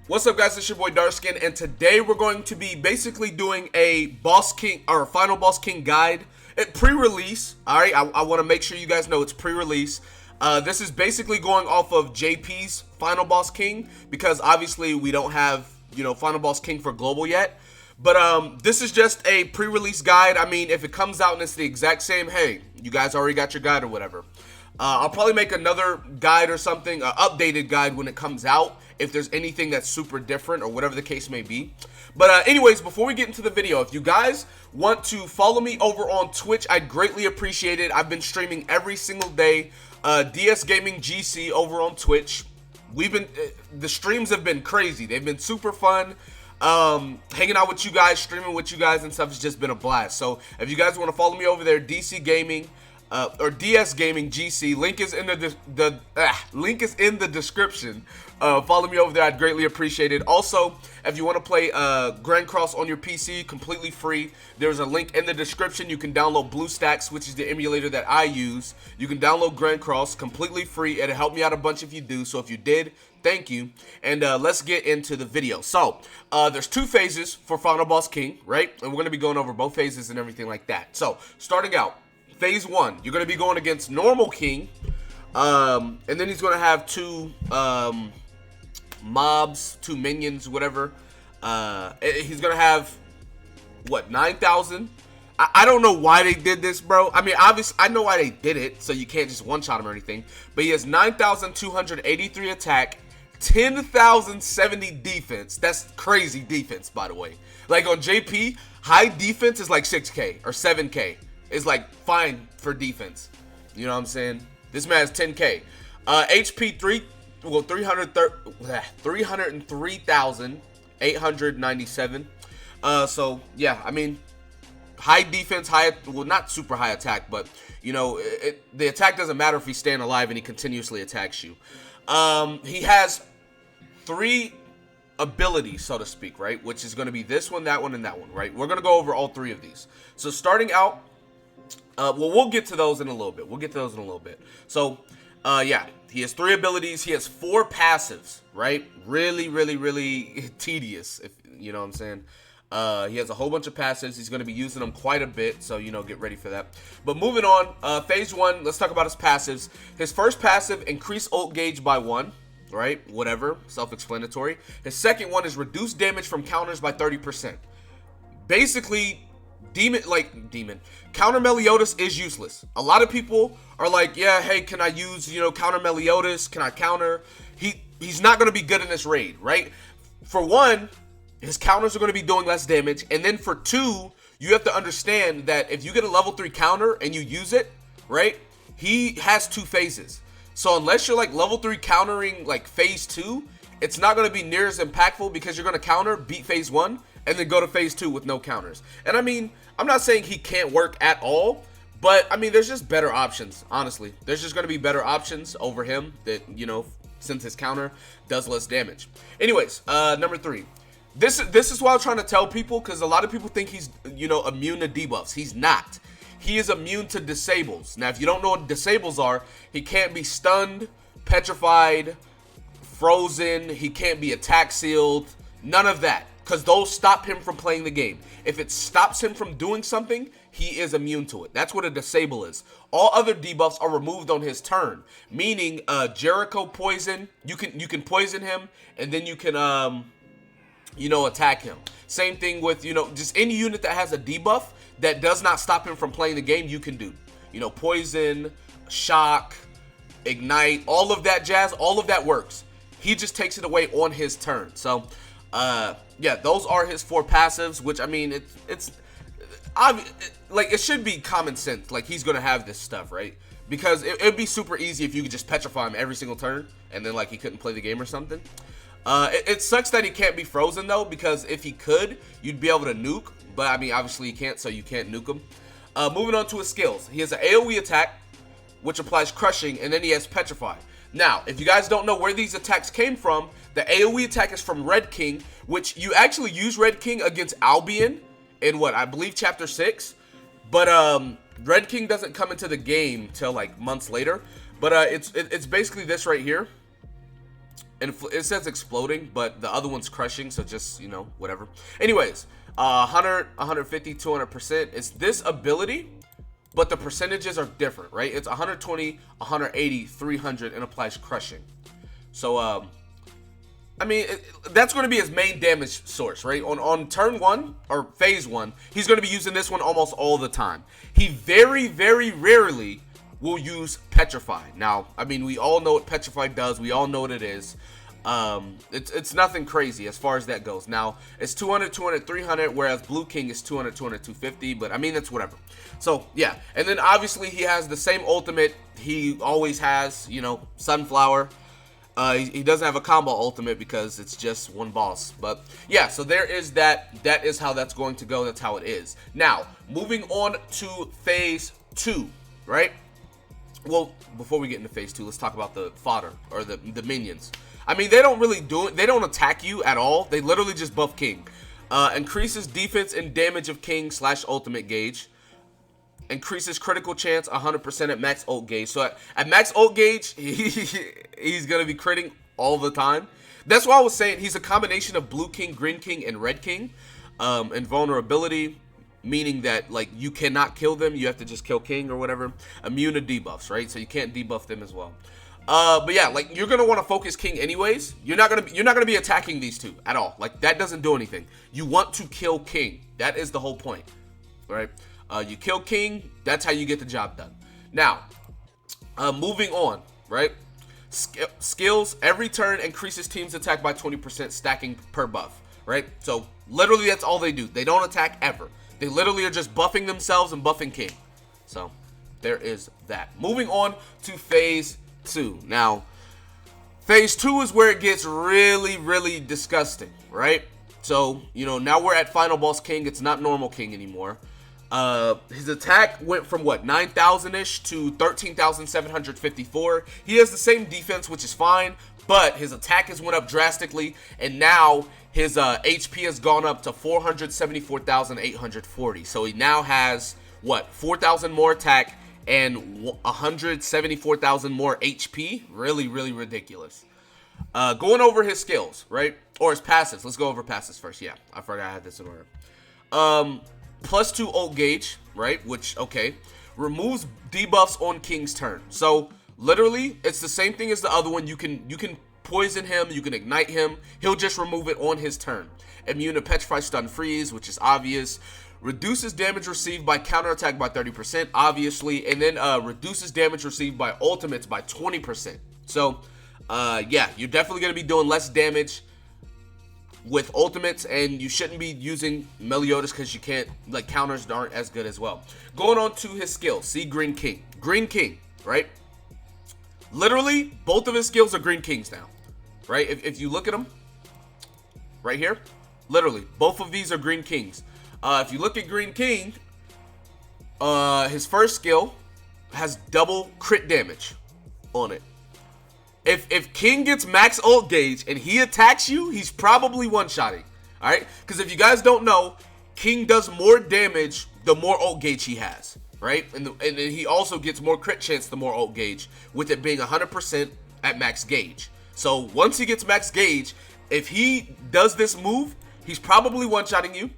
What's up, guys? It's your boy Darkskin, and today we're going to be basically doing a Boss King or Final Boss King guide pre-release. All right, I want to make sure you guys know it's pre-release. This is basically going off of JP's Final Boss King because obviously we don't have Final Boss King for global yet. But this is just a pre-release guide. I mean, if it comes out and it's the exact same, hey, you guys already got your guide or whatever. I'll probably make another guide or something, an updated guide when it comes out, if there's anything that's super different or whatever the case may be. But anyways, before we get into the video, if you guys want to follow me over on Twitch, I'd greatly appreciate it. I've been streaming every single day. DSGaming GC over on Twitch. The streams have been crazy. They've been super fun. Hanging out with you guys, streaming with you guys and stuff has just been a blast. So if you guys want to follow me over there, DSGaming or DSGaming GC, link is in link is in the description. Follow me over there, I'd greatly appreciate it. Also, if you want to play Grand Cross on your PC completely free, there's a link in the description. You can download BlueStacks, which is the emulator that I use. You can download Grand Cross completely free. It'll help me out a bunch if you do. So if you did, thank you. And let's get into the video. So there's two phases for Final Boss King, right? And we're going to be going over both phases and everything like that. So starting out, phase 1, you're going to be going against normal King. And then he's going to have two mobs, two minions, whatever. He's going to have, what, 9,000? I don't know why they did this, bro. I mean, obviously, I know why they did it, so you can't just one-shot him or anything. But he has 9,283 attack, 10,070 defense. That's crazy defense, by the way. Like, on JP, high defense is like 6K or 7K. It's like fine for defense. You know what I'm saying? This man has 10K. HP 303,897. So yeah, I mean, high defense, well, not super high attack, but you know, the attack doesn't matter if he's staying alive and he continuously attacks you. He has 3 abilities, so to speak, right? Which is going to be this one, that one, and that one, right? We're going to go over all 3 of these. So starting out, well, we'll get to those in a little bit. So, yeah, he has 3 abilities. He has 4 passives, right? Really tedious, if you know what I'm saying. He has a whole bunch of passives. He's going to be using them quite a bit, so, you know, get ready for that. But moving on, phase 1, let's talk about his passives. His first passive, increase ult gauge by 1, right? Whatever, self-explanatory. His second one is reduce damage from counters by 30%. Basically, Counter Meliodas is useless. A lot of people are like, yeah, hey, can I use, Counter Meliodas? Can I counter? He's not going to be good in this raid, right? For one, his counters are going to be doing less damage. And then for 2, you have to understand that if you get a level 3 counter and you use it, right? He has 2 phases. So unless you're like level 3 countering like phase 2, it's not going to be near as impactful because you're going to counter, beat phase 1, and then go to phase 2 with no counters. And I mean, I'm not saying he can't work at all, but I mean, there's just better options, honestly. There's just going to be better options over him that, since his counter does less damage. Anyways, number 3. This is what I'm trying to tell people, because a lot of people think he's, immune to debuffs. He's not. He is immune to disables. Now, if you don't know what disables are, he can't be stunned, petrified, frozen. He can't be attack sealed. None of that. Because those stop him from playing the game. If it stops him from doing something, he is immune to it. That's what a disable is. All other debuffs are removed on his turn. Meaning, Jericho poison, you can poison him, and then you can, attack him. Same thing with, just any unit that has a debuff that does not stop him from playing the game, you can do. Poison, shock, ignite, all of that jazz, all of that works. He just takes it away on his turn. So, yeah, those are his 4 passives, which, I mean, it's like, it should be common sense. Like, he's going to have this stuff, right? Because it'd be super easy if you could just petrify him every single turn, and then, like, he couldn't play the game or something. It sucks that he can't be frozen, though, because if he could, you'd be able to nuke. But, I mean, obviously he can't, so you can't nuke him. Moving on to his skills. He has an AoE attack, which applies crushing, and then he has petrify. Now, if you guys don't know where these attacks came from, the AoE attack is from Red King, which you actually use Red King against Albion in what, I believe chapter 6. But Red King doesn't come into the game till like months later. But it's basically this right here. and it says exploding, but the other one's crushing, so just, you know, whatever. Anyways, 100, 150, 200%. It's this ability, but the percentages are different, right? It's 120, 180, 300, and applies crushing. So, I mean, that's going to be his main damage source, right? On turn 1, or phase 1, he's going to be using this one almost all the time. He very, very rarely will use Petrify. Now, I mean, we all know what Petrify does. We all know what it is. It's nothing crazy as far as that goes. Now, it's 200, 200, 300, whereas Blue King is 200, 200, 250, but I mean, that's whatever. So, yeah. And then, obviously, he has the same ultimate he always has, you know, Sunflower. He doesn't have a combo ultimate because it's just one boss. But yeah, so there is that. That is how that's going to go. That's how it is. Now, moving on to phase 2, right? Well, before we get into phase 2, let's talk about the fodder, or the minions. I mean, they don't really do it. They don't attack you at all. They literally just buff King. Increases defense and damage of King / ultimate gauge. Increases critical chance 100% at max ult gauge. So at max ult gauge, he's going to be critting all the time. That's why I was saying he's a combination of Blue King, Green King, and Red King. Invulnerability, meaning that, like, you cannot kill them. You have to just kill King or whatever. Immune to debuffs, right? So you can't debuff them as well. But yeah, like, you're going to want to focus King anyways. You're not going to be attacking these two at all. Like, that doesn't do anything. You want to kill King. That is the whole point, right? You kill King, that's how you get the job done. Now, moving on, right? Skills, every turn increases team's attack by 20%, stacking per buff, right? So, literally, that's all they do. They don't attack ever. They literally are just buffing themselves and buffing King. So, there is that. Moving on to phase 2. Now, phase 2 is where it gets really, really disgusting, right? So, you know, now we're at Final Boss King. It's not normal King anymore. His attack went from what, 9,000-ish to 13,754. He has the same defense, which is fine, but his attack has went up drastically, and now his HP has gone up to 474,840. So he now has what, 4,000 more attack and 174,000 more HP. Really, really ridiculous. Going over his skills, right? Or his passives. Let's go over passives first. Yeah, I forgot I had this in order. +2 ult gauge, right? Which, okay. Removes debuffs on King's turn. So, literally, it's the same thing as the other one. You can poison him, you can ignite him. He'll just remove it on his turn. Immune to Petrify, Stun, Freeze, which is obvious. Reduces damage received by counterattack by 30%, obviously. And then reduces damage received by ultimates by 20%. So, yeah, you're definitely going to be doing less damage with ultimates, and you shouldn't be using Meliodas because you can't, like, counters aren't as good as well. Going on to his skills. See Green King. Green King, right? Literally, both of his skills are Green Kings now, right? If you look at them, right here, literally, both of these are Green Kings. If you look at Green King, his first skill has double crit damage on it. If King gets max ult gauge and he attacks you, he's probably one-shotting, all right? Because if you guys don't know, King does more damage the more ult gauge he has, right? And then he also gets more crit chance the more ult gauge, with it being 100% at max gauge. So once he gets max gauge, if he does this move, he's probably one-shotting you.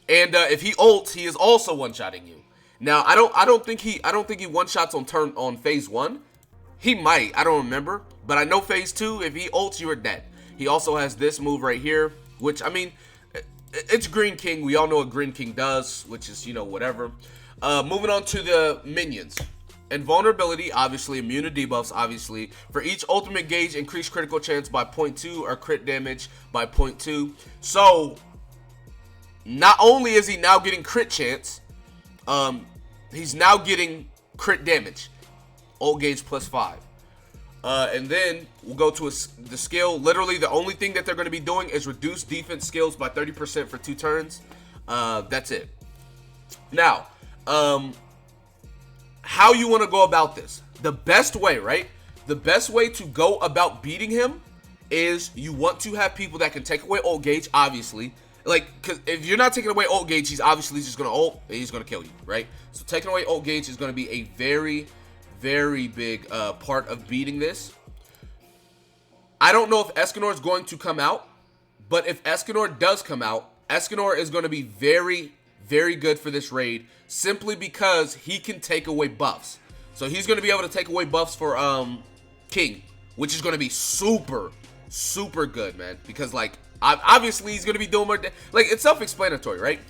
And if he ults, he is also one-shotting you. Now, I don't think he one-shots on phase 1. He might, I don't remember, but I know phase 2, if he ults, you are dead. He also has this move right here, which, I mean, it's Green King. We all know what Green King does, which is, you know, whatever. Moving on to the minions. Invulnerability, obviously. Immune to debuffs, obviously. For each ultimate gauge, increase critical chance by 0.2 or crit damage by 0.2. So, not only is he now getting crit chance, he's now getting crit damage. Ult gauge +5. And then we'll go to the skill. Literally, the only thing that they're going to be doing is reduce defense skills by 30% for 2 turns. That's it. Now, how you want to go about this. The best way, right? The best way to go about beating him is you want to have people that can take away ult gauge, obviously. Like, because if you're not taking away ult gauge, he's obviously just going to ult and he's going to kill you, right? So taking away ult gauge is going to be a very, very big part of beating this. I don't know if Escanor is going to come out, but if Escanor does come out, Escanor is going to be very, very good for this raid simply because he can take away buffs. So he's going to be able to take away buffs for King, which is going to be super, super good, man. Because, like, obviously he's going to be doing more, like, it's self-explanatory, right?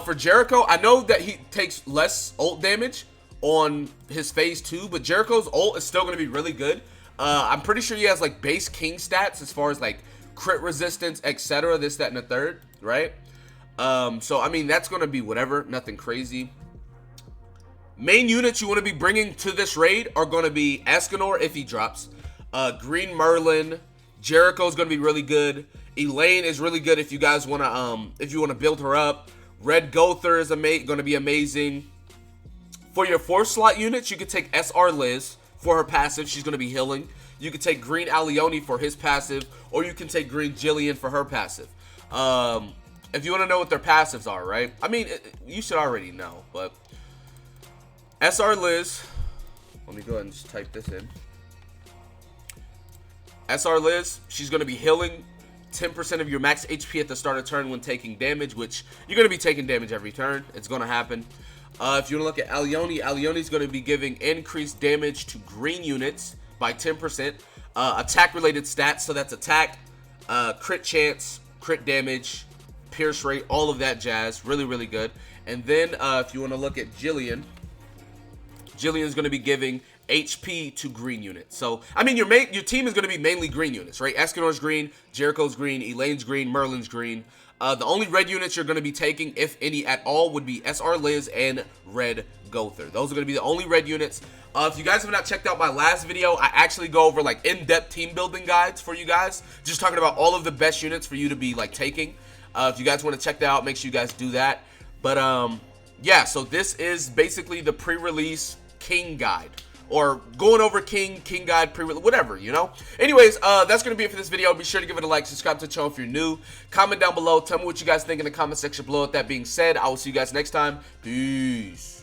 For Jericho, I know that he takes less ult damage on his phase 2, but Jericho's ult is still going to be really good. I'm pretty sure he has, like, base King stats as far as, like, crit resistance, etc., this, that, and the third, right? So, I mean, that's going to be whatever, nothing crazy. Main units you want to be bringing to this raid are going to be Escanor if he drops, Green Merlin, Jericho's going to be really good, Elaine is really good if you guys want to, if you want to build her up, Red Gother is going to be amazing. For your 4th slot units, you could take SR Liz for her passive, she's going to be healing. You could take Green Alioni for his passive, or you can take Green Jillian for her passive. If you want to know what their passives are, right? I mean, you should already know, but SR Liz, let me go ahead and just type this in. SR Liz, she's going to be healing 10% of your max HP at the start of turn when taking damage, which you're going to be taking damage every turn. It's going to happen. If you want to look at Alioni, Alioni's going to be giving increased damage to green units by 10%. Attack-related stats, so that's attack, crit chance, crit damage, pierce rate, all of that jazz. Really, really good. And then if you want to look at Jillian, Jillian's going to be giving HP to green units. So, I mean, your team is going to be mainly green units, right? Escanor's green, Jericho's green, Elaine's green, Merlin's green. The only red units you're going to be taking, if any at all, would be SR Liz and Red Gother. Those are going to be the only red units. If you guys have not checked out my last video, I actually go over, like, in-depth team building guides for you guys. Just talking about all of the best units for you to be, like, taking. If you guys want to check that out, make sure you guys do that. But, yeah, so this is basically the pre-release King guide, or going over King guide, pre-release, whatever, you know. Anyways, that's gonna be it for this video. Be sure to give it a like, subscribe to the channel if you're new, comment down below, tell me what you guys think in the comment section below. With that being said, I will see you guys next time. Peace.